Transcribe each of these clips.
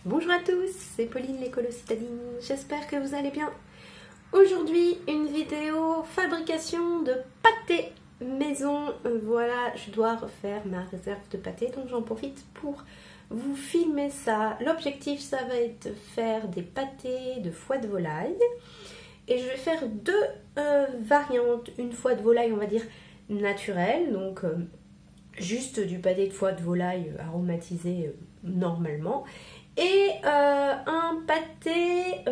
Bonjour à tous, c'est Pauline l'écolo citadine, j'espère que vous allez bien. Aujourd'hui, une vidéo fabrication de pâté maison. Voilà, je dois refaire ma réserve de pâté, donc j'en profite pour vous filmer ça. L'objectif, ça va être de faire des pâtés de foie de volaille. Et je vais faire deux variantes. Une foie de volaille, on va dire, naturelle, donc juste du pâté de foie de volaille aromatisé normalement. Et un pâté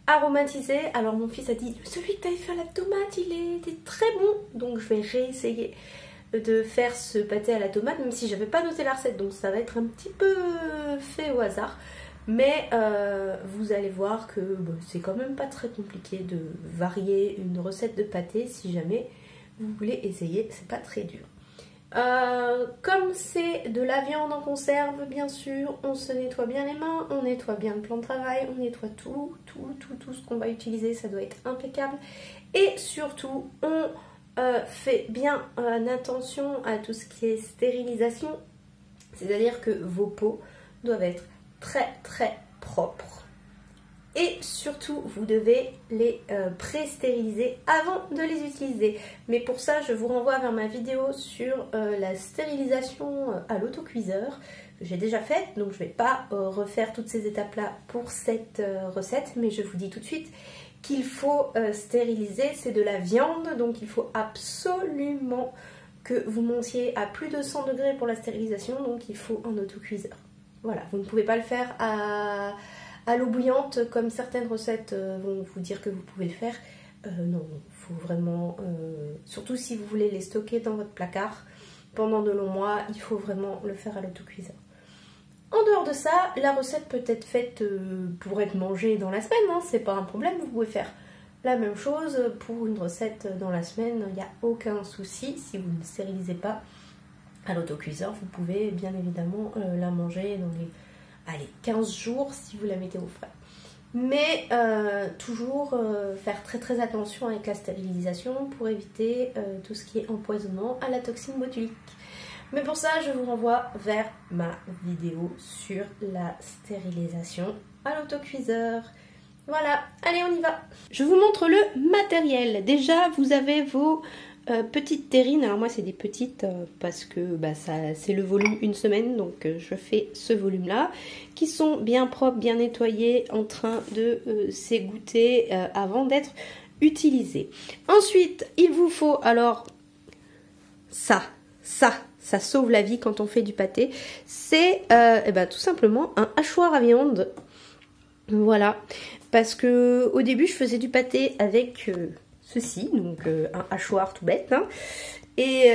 aromatisé. Alors mon fils a dit, celui que tu avais fait à la tomate, il était très bon. Donc je vais réessayer de faire ce pâté à la tomate, même si j'avais pas noté la recette. Donc ça va être un petit peu fait au hasard. Mais vous allez voir que c'est quand même pas très compliqué de varier une recette de pâté si jamais vous voulez essayer. C'est pas très dur. Comme c'est de la viande en conserve, bien sûr, on se nettoie bien les mains, on nettoie bien le plan de travail, on nettoie tout ce qu'on va utiliser, ça doit être impeccable. Et surtout, on fait bien attention à tout ce qui est stérilisation, c'est-à-dire que vos pots doivent être très propres. Et surtout, vous devez les pré-stériliser avant de les utiliser. Mais pour ça, je vous renvoie vers ma vidéo sur la stérilisation à l'autocuiseur que j'ai déjà faite. Donc je ne vais pas refaire toutes ces étapes-là pour cette recette. Mais je vous dis tout de suite qu'il faut stériliser. C'est de la viande, donc il faut absolument que vous montiez à plus de 100 degrés pour la stérilisation. Donc il faut un autocuiseur. Voilà, vous ne pouvez pas le faire à l'eau bouillante, comme certaines recettes vont vous dire que vous pouvez le faire. Non, il faut vraiment, surtout si vous voulez les stocker dans votre placard pendant de longs mois, il faut vraiment le faire à l'autocuiseur. En dehors de ça, la recette peut être faite pour être mangée dans la semaine, hein, c'est pas un problème, vous pouvez faire la même chose pour une recette dans la semaine, il n'y a aucun souci. Si vous ne stérilisez pas à l'autocuiseur, vous pouvez bien évidemment la manger dans les 15 jours si vous la mettez au frais. Mais toujours faire très attention avec la stérilisation pour éviter tout ce qui est empoisonnement à la toxine botulique. Mais pour ça, je vous renvoie vers ma vidéo sur la stérilisation à l'autocuiseur. Voilà, allez on y va. Je vous montre le matériel. Déjà, vous avez vos petites terrines. Alors moi c'est des petites parce que c'est le volume une semaine, donc je fais ce volume là, qui sont bien propres, bien nettoyées, en train de s'égoutter avant d'être utilisées. Ensuite il vous faut alors ça sauve la vie quand on fait du pâté. C'est tout simplement un hachoir à viande. Voilà, parce que au début je faisais du pâté avec ceci, donc un hachoir tout bête, hein. Et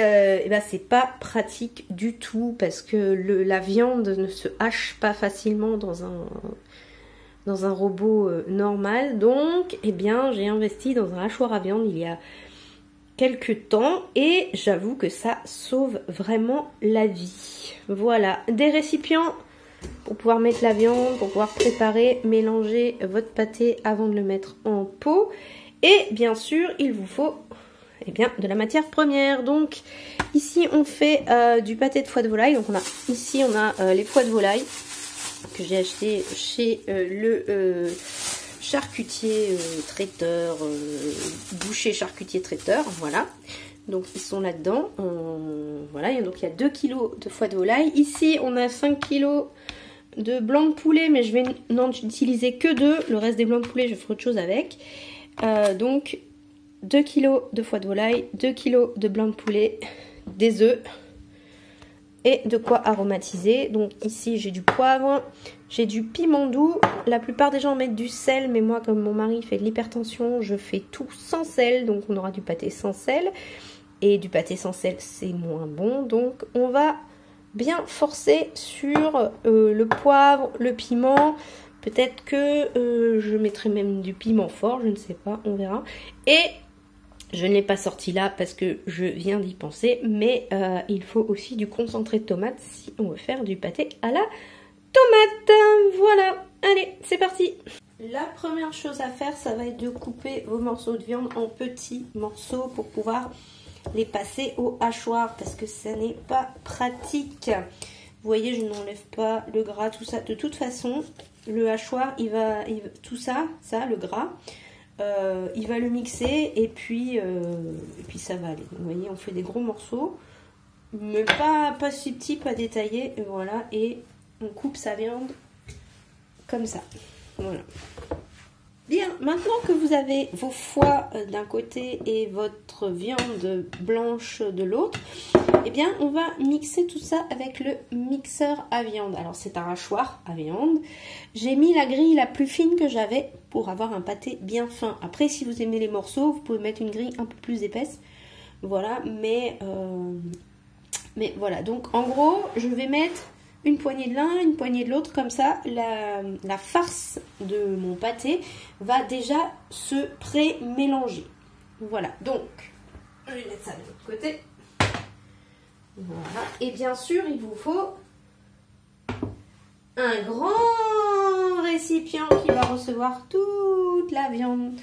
c'est pas pratique du tout parce que la viande ne se hache pas facilement dans un robot normal. Donc j'ai investi dans un hachoir à viande il y a quelques temps et j'avoue que ça sauve vraiment la vie. Voilà, des récipients pour pouvoir mettre la viande, pour pouvoir préparer, mélanger votre pâté avant de le mettre en pot. Et bien sûr, il vous faut de la matière première. Donc ici, on fait du pâté de foie de volaille. Donc ici, on a les foies de volaille que j'ai acheté chez le charcutier traiteur, boucher charcutier traiteur. Voilà. Donc ils sont là-dedans. Voilà, donc il y a 2 kg de foie de volaille. Ici, on a 5 kg de blanc de poulet, mais je vais n'en utiliser que 2. Le reste des blancs de poulet, je ferai autre chose avec. Donc 2 kg de foie de volaille, 2 kg de blanc de poulet, des œufs et de quoi aromatiser. Donc ici j'ai du poivre, j'ai du piment doux. La plupart des gens mettent du sel, mais moi comme mon mari fait de l'hypertension, je fais tout sans sel. Donc on aura du pâté sans sel. Et du pâté sans sel c'est moins bon. Donc on va bien forcer sur le poivre, le piment. Peut-être que je mettrai même du piment fort, je ne sais pas, on verra. Et je ne l'ai pas sorti là parce que je viens d'y penser, mais il faut aussi du concentré de tomate si on veut faire du pâté à la tomate. Voilà, allez, c'est parti. La première chose à faire, ça va être de couper vos morceaux de viande en petits morceaux pour pouvoir les passer au hachoir parce que ça n'est pas pratique. Vous voyez, je n'enlève pas le gras, tout ça. De toute façon, le hachoir, tout ça, le gras, il va le mixer et puis ça va aller. Vous voyez, on fait des gros morceaux, mais pas si petits, pas détaillés. Et voilà, et on coupe sa viande comme ça. Voilà. Bien, maintenant que vous avez vos foies d'un côté et votre viande blanche de l'autre, eh bien, on va mixer tout ça avec le mixeur à viande. Alors, c'est un hachoir à viande. J'ai mis la grille la plus fine que j'avais pour avoir un pâté bien fin. Après, si vous aimez les morceaux, vous pouvez mettre une grille un peu plus épaisse. Voilà, mais voilà. Donc, en gros, je vais mettre une poignée de l'un, une poignée de l'autre. Comme ça, la farce de mon pâté va déjà se pré-mélanger. Voilà, donc, je vais mettre ça de l'autre côté. Voilà. Et bien sûr, il vous faut un grand récipient qui va recevoir toute la viande.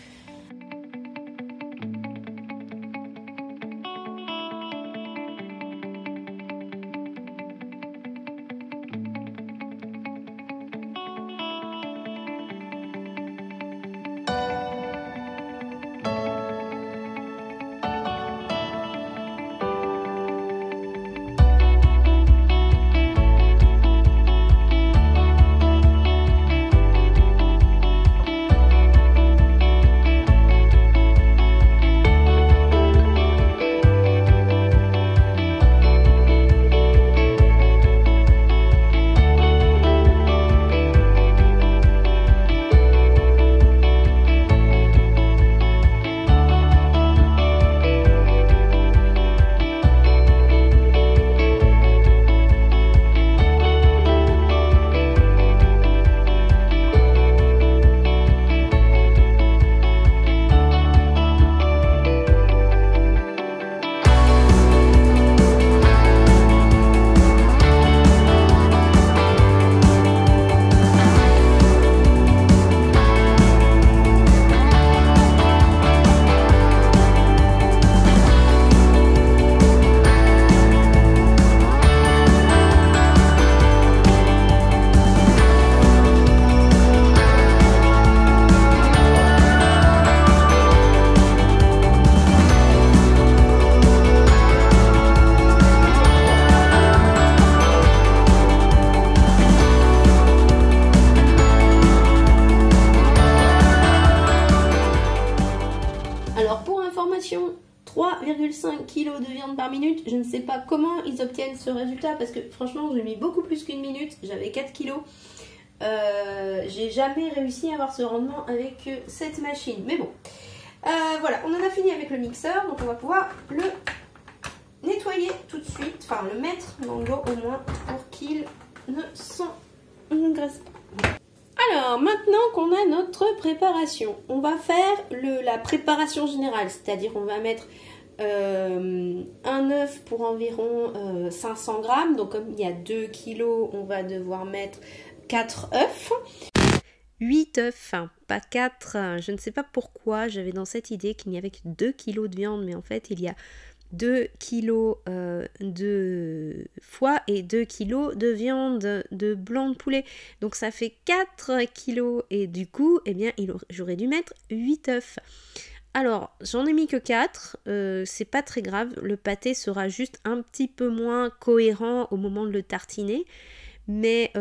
Alors pour information, 3,5 kg de viande par minute, je ne sais pas comment ils obtiennent ce résultat parce que franchement j'ai mis beaucoup plus qu'une minute, j'avais 4 kg. J'ai jamais réussi à avoir ce rendement avec cette machine, mais bon. Voilà, on en a fini avec le mixeur, donc on va pouvoir le nettoyer tout de suite, enfin le mettre dans l'eau au moins pour qu'il ne s'engraisse pas. Alors, maintenant qu'on a notre préparation, on va faire la préparation générale, c'est-à-dire on va mettre un œuf pour environ 500 grammes, donc comme il y a 2 kg, on va devoir mettre 4 œufs. 8 œufs, pas 4, je ne sais pas pourquoi j'avais dans cette idée qu'il n'y avait que 2 kg de viande, mais en fait il y a 2 kg de foie et 2 kg de viande de blanc de poulet. Donc ça fait 4 kg et du coup, eh bien, j'aurais dû mettre 8 œufs. Alors, j'en ai mis que 4, c'est pas très grave, le pâté sera juste un petit peu moins cohérent au moment de le tartiner, mais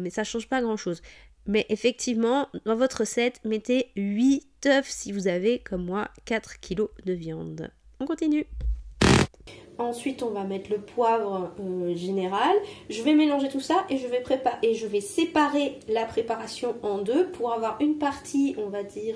ça change pas grand chose. Mais effectivement, dans votre recette, mettez 8 œufs si vous avez, comme moi, 4 kg de viande. On continue. Ensuite, on va mettre le poivre général. Je vais mélanger tout ça et je vais séparer la préparation en deux pour avoir une partie, on va dire,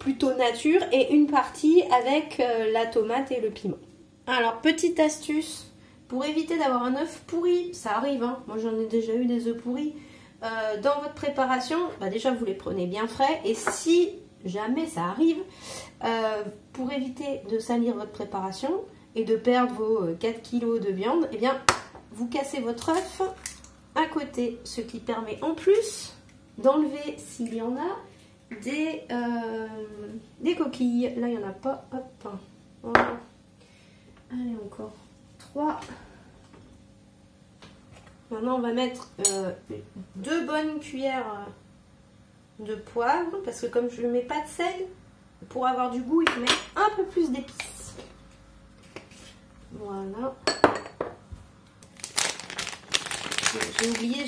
plutôt nature et une partie avec la tomate et le piment. Alors, petite astuce, pour éviter d'avoir un œuf pourri, ça arrive, hein. Moi j'en ai déjà eu des œufs pourris. Dans votre préparation, déjà vous les prenez bien frais et si jamais ça arrive, pour éviter de salir votre préparation et de perdre vos 4 kg de viande, eh bien vous cassez votre œuf à côté, ce qui permet en plus d'enlever, s'il y en a, des coquilles. Là il n'y en a pas, hop, voilà. Allez, encore 3. Maintenant, on va mettre 2 bonnes cuillères de poivre, parce que comme je ne mets pas de sel, pour avoir du goût, il faut mettre un peu plus d'épices. Voilà. J'ai oublié,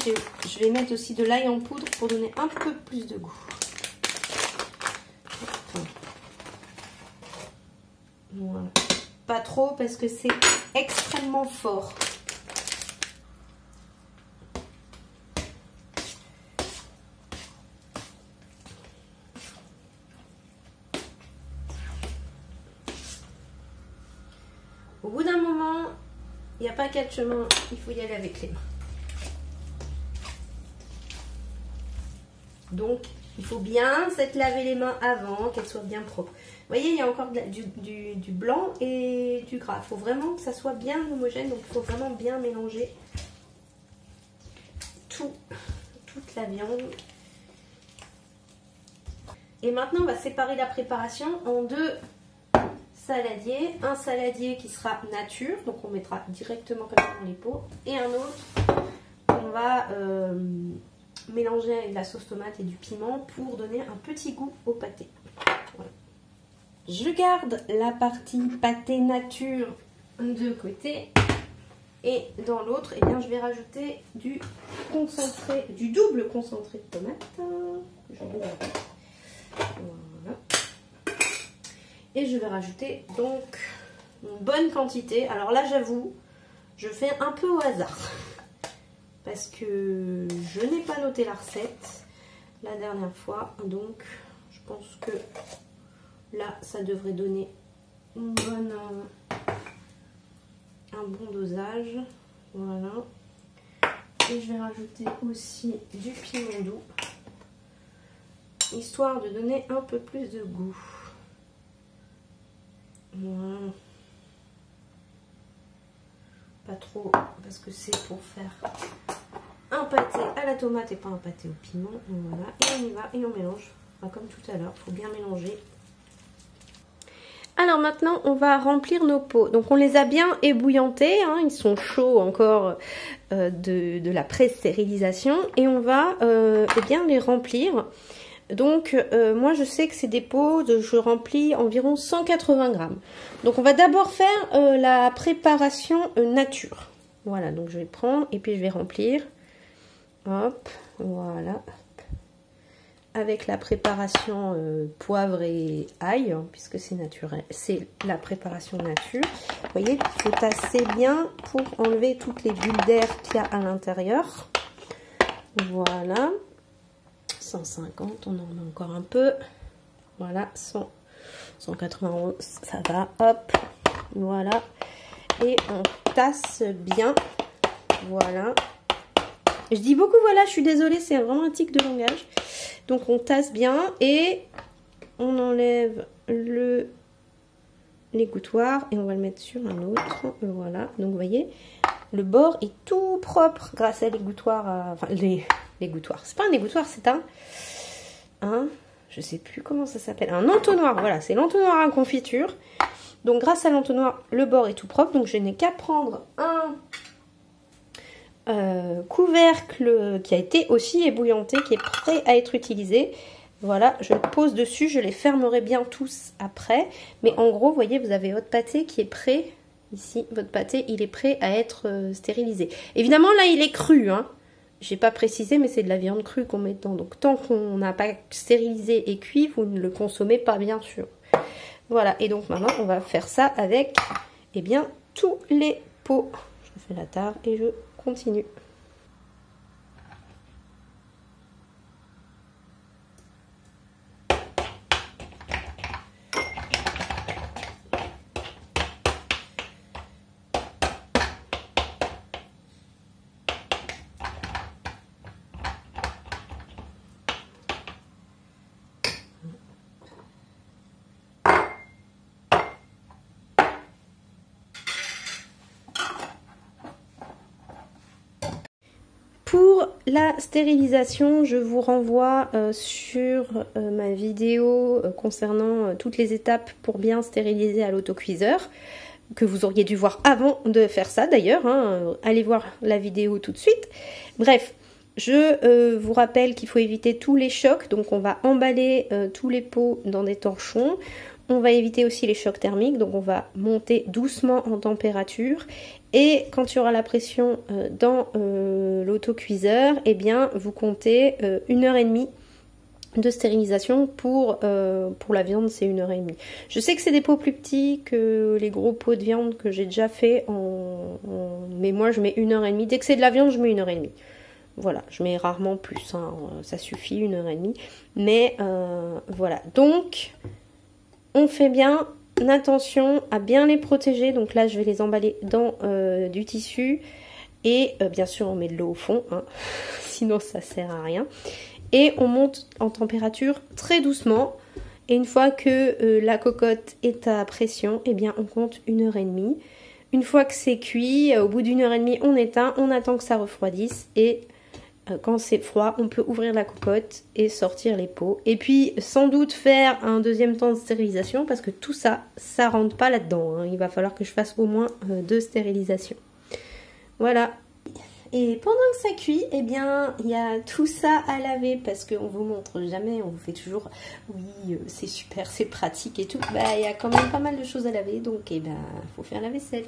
je vais mettre aussi de l'ail en poudre pour donner un peu plus de goût. Voilà. Pas trop parce que c'est extrêmement fort. Au bout d'un moment, il n'y a pas 4 chemins, il faut y aller avec les mains. Donc, il faut bien s'être lavé les mains avant, qu'elles soient bien propres. Vous voyez, il y a encore du blanc et du gras. Il faut vraiment que ça soit bien homogène, donc il faut vraiment bien mélanger toute la viande. Et maintenant, on va séparer la préparation en 2 saladiers. Un saladier qui sera nature, donc on mettra directement comme ça dans les pots. Et un autre qu'on va mélanger avec de la sauce tomate et du piment pour donner un petit goût au pâté. Voilà. Je garde la partie pâté nature de côté. Et dans l'autre, eh bien, je vais rajouter du concentré, du double concentré de tomate. Voilà. Et je vais rajouter donc une bonne quantité. Alors là, j'avoue, je fais un peu au hasard. Parce que je n'ai pas noté la recette la dernière fois. Donc, je pense que là, ça devrait donner un bon dosage. Voilà. Et je vais rajouter aussi du piment doux. Histoire de donner un peu plus de goût. Voilà. Pas trop, parce que c'est pour faire un pâté à la tomate et pas un pâté au piment. Donc voilà, et on y va et on mélange. Enfin, comme tout à l'heure, il faut bien mélanger. Alors maintenant, on va remplir nos pots. Donc on les a bien ébouillantés, hein, ils sont chauds encore de la pré-stérilisation. Et on va eh bien les remplir. Donc moi je sais que c'est des pots, je remplis environ 180 grammes. Donc on va d'abord faire la préparation nature. Voilà, donc je vais prendre et puis je vais remplir. Hop, voilà. Avec la préparation poivre et ail, hein, puisque c'est naturel, c'est la préparation nature. Vous voyez, il faut tasser bien pour enlever toutes les bulles d'air qu'il y a à l'intérieur. Voilà. 150, on en a encore un peu. Voilà, 191, ça va. Hop, voilà. Et on tasse bien. Voilà. Je dis beaucoup voilà, je suis désolée, c'est vraiment un tic de langage. Donc on tasse bien et on enlève l'égouttoir et on va le mettre sur un autre. Voilà, donc vous voyez, le bord est tout propre grâce à l'égouttoir. Enfin, l'égouttoir, c'est pas un égouttoir, c'est je sais plus comment ça s'appelle, un entonnoir. Voilà, c'est l'entonnoir à confiture. Donc grâce à l'entonnoir, le bord est tout propre. Donc je n'ai qu'à prendre un couvercle qui a été aussi ébouillanté, qui est prêt à être utilisé. Voilà, je le pose dessus, je les fermerai bien tous après. Mais en gros, vous voyez, vous avez votre pâté qui est prêt. Ici, votre pâté, il est prêt à être stérilisé. Évidemment, là, il est cru, hein. J'ai pas précisé, mais c'est de la viande crue qu'on met dedans. Donc, tant qu'on n'a pas stérilisé et cuit, vous ne le consommez pas, bien sûr. Voilà, et donc maintenant, on va faire ça avec, eh bien, tous les pots. Je fais la tare et je continue. Pour la stérilisation, je vous renvoie sur ma vidéo concernant toutes les étapes pour bien stériliser à l'autocuiseur. que vous auriez dû voir avant de faire ça d'ailleurs, hein. Allez voir la vidéo tout de suite. Bref, je vous rappelle qu'il faut éviter tous les chocs, donc on va emballer tous les pots dans des torchons. On va éviter aussi les chocs thermiques, donc on va monter doucement en température. Et quand il y aura la pression dans l'autocuiseur, eh bien vous comptez 1h30 de stérilisation pour la viande, c'est 1h30. Je sais que c'est des pots plus petits que les gros pots de viande que j'ai déjà fait, mais moi je mets 1h30. Dès que c'est de la viande, je mets 1h30. Voilà, je mets rarement plus, hein. Ça suffit, 1h30. Mais voilà, donc on fait bien attention à bien les protéger. Donc là, je vais les emballer dans du tissu. Et bien sûr, on met de l'eau au fond, hein. Sinon ça sert à rien. Et on monte en température très doucement. Et une fois que la cocotte est à pression, eh bien on compte 1h30. Une fois que c'est cuit, au bout d'1h30, on éteint, on attend que ça refroidisse. Et quand c'est froid, on peut ouvrir la cocotte et sortir les pots. Et puis sans doute faire un deuxième temps de stérilisation parce que tout ça, ça rentre pas là-dedans, hein. Il va falloir que je fasse au moins 2 stérilisations. Voilà. Et pendant que ça cuit, eh bien, il y a tout ça à laver parce qu'on vous montre jamais, on vous fait toujours, oui, c'est super, c'est pratique et tout. Bah, il y a quand même pas mal de choses à laver, donc, eh ben, faut faire la vaisselle.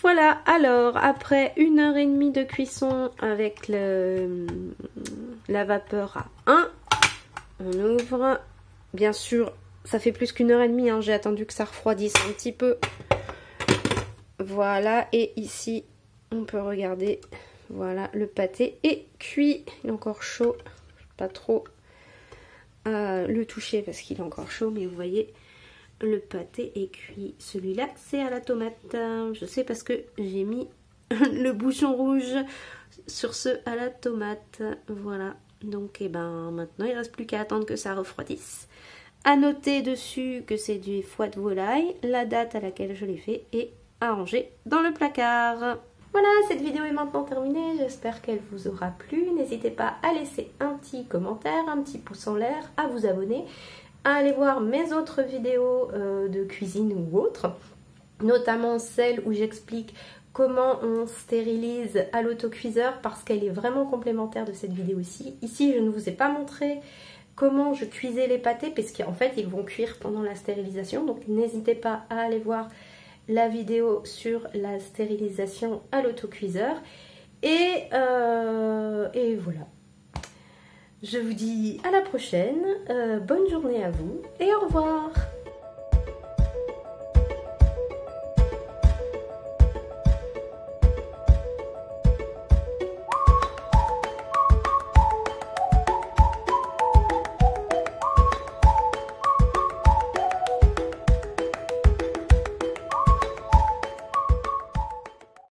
Voilà, alors après 1h30 de cuisson avec la vapeur à 1, on ouvre. Bien sûr, ça fait plus qu'1h30, hein, j'ai attendu que ça refroidisse un petit peu. Voilà, et ici, on peut regarder, voilà, le pâté est cuit. Il est encore chaud, pas trop le toucher parce qu'il est encore chaud, mais vous voyez... Le pâté est cuit. Celui-là, c'est à la tomate. Je sais parce que j'ai mis le bouchon rouge sur ce à la tomate. Voilà. Donc, eh ben, maintenant, il ne reste plus qu'à attendre que ça refroidisse. À noter dessus que c'est du foie de volaille, la date à laquelle je l'ai fait et à ranger dans le placard. Voilà, cette vidéo est maintenant terminée. J'espère qu'elle vous aura plu. N'hésitez pas à laisser un petit commentaire, un petit pouce en l'air, à vous abonner, à aller voir mes autres vidéos de cuisine ou autres, notamment celle où j'explique comment on stérilise à l'autocuiseur parce qu'elle est vraiment complémentaire de cette vidéo aussi. Ici, je ne vous ai pas montré comment je cuisais les pâtés parce qu'en fait, ils vont cuire pendant la stérilisation. Donc, n'hésitez pas à aller voir la vidéo sur la stérilisation à l'autocuiseur. Et voilà. Je vous dis à la prochaine. Bonne journée à vous et au revoir.